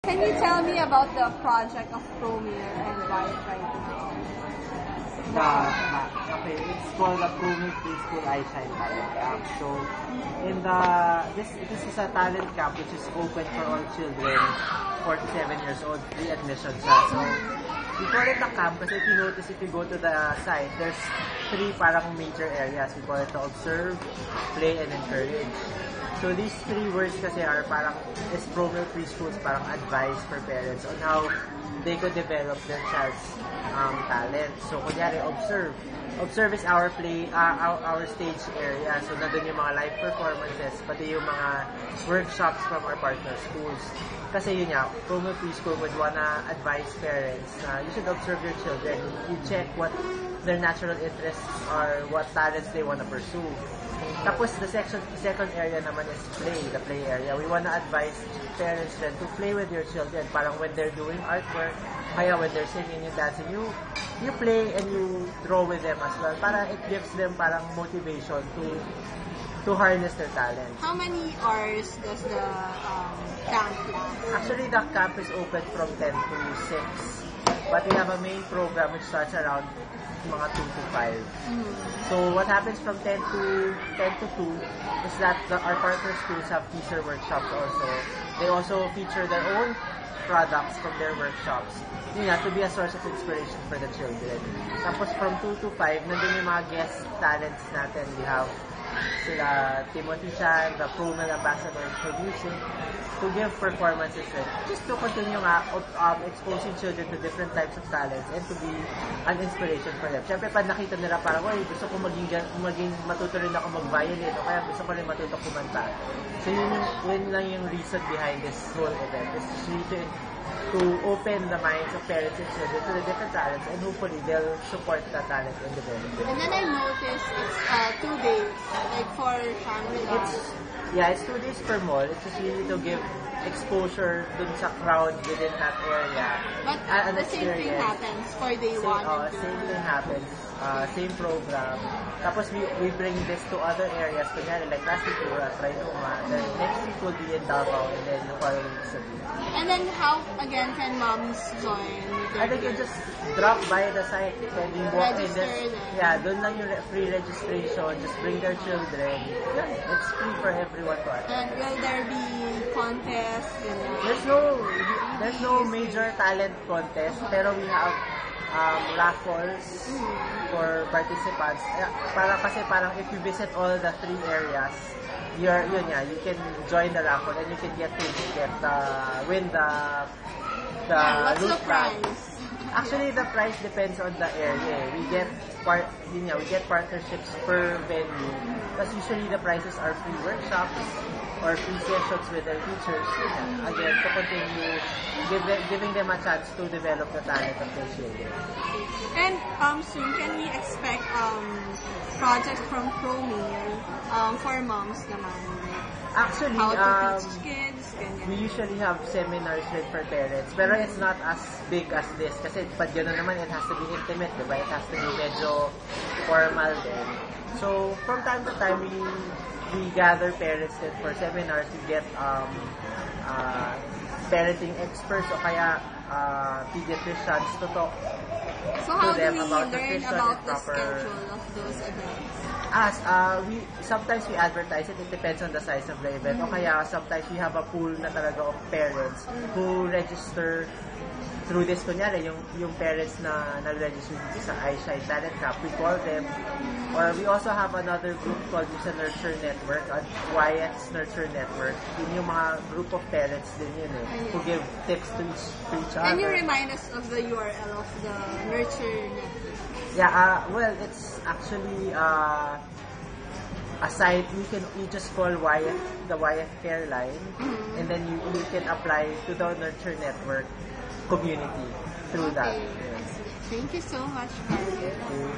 Can you tell me about the project of Promare and Riot right now? Okay, it's called the Promare Preschool iShine Talent Camp. So, this is a talent camp which is open for all children 47 years old, free admission siya. So, we call it a camp kasi if you notice, if you go to the site, there's three parang major areas. We call it to observe, play, and encourage. So these three words kasi are parang is Promare Preschools parang advice for parents on how they could develop their child's talent. So kunyari, observe. Observe is our play, our stage area. So nandun yung mga live performances, pati yung mga workshops from our partner schools. Kasi yun nga, Promare Preschool would wanna advise parents na you should observe your children. You check what their natural interests are, what talents they wanna pursue. Tapos the second area naman is play, the play area. We wanna advise parents then to play with your children. Parang when they're doing artwork, kaya when they're singing and dancing, you play and you draw with them as well. Para it gives them parang motivation to harness their talent. How many hours does the camp last? Actually, the camp is open from 10 to 6. But we have a main program which starts around mga 2 to 5. So what happens from 10 to 2 is that our partner schools have teacher workshops also. They also feature their own products from their workshops. Yun nga, to be a source of inspiration for the children. Tapos from 2 to 5, nandun yung mga guest talents natin. We have sila Timothy Chan, the Promare Ambassador for Music, to give performances and just to continue nga exposing children to different types of talents and to be an inspiration for them. Siyempre, pag nakita nila parang, gusto ko maging matuto rin ako mag-violin o kaya gusto ko rin matuto kumanta. So yun lang yung reason behind this whole event. Is to open the minds of parents and children to the different talents, and hopefully they'll support that talent and develop it. And then I noticed it's 2 days, like for Shangri-La. It's 2 days per mall. It's just really to give exposure dun sa crowd within that area. But the same thing happens for day 1 and 2. Same thing happens. Same program. Tapos we bring this to other areas, kunyari like Casitura, Trinoma. Then next week will be in Davao and then the following week will be. And then how, again, can moms join? I think you just drop by the site and you walk in. Doon lang yung free registration. Just bring their children. Yeah, it's free for everyone to attend. And will there be contests? There's no major talent contest, pero we have raffles for participants. Parang if you visit all the 3 areas, you can join the raffle and you can win the what's the prize? Actually, the price depends on the area. We get partnerships per venue. Because usually the prizes are free workshops or free sessions with their teachers. Again, to continue giving them a chance to develop the talent of their children. And soon, can we expect projects from Promare for moms naman? Actually, how to teach kids, we usually have seminars with for parents, pero it's not as big as this. Kasi pag gano'n naman, it has to be intimate, diba? It has to be medyo formal din. So, from time to time, we gather parents din for seminars. We get parenting experts o kaya pediatricians to talk to them about learn about the schedule of those events? Sometimes we advertise it. It depends on the size of the event. O kaya sometimes we have a pool na talaga of parents who register through this. Kunyari, yung parents na nag-register sa iShine Talent Camp, we call them. Or we also have another group called the Nurture Network, Wyatt's Nurture Network. Yun yung mga group of parents din yun who give tips to each other. Can you remind us of the URL of the Nurture Network? Well, it's actually a site. You just call Wyatt, the Wyatt Care Line, and then you can apply to the Nurture Network community through that. Thank you so much, Carl.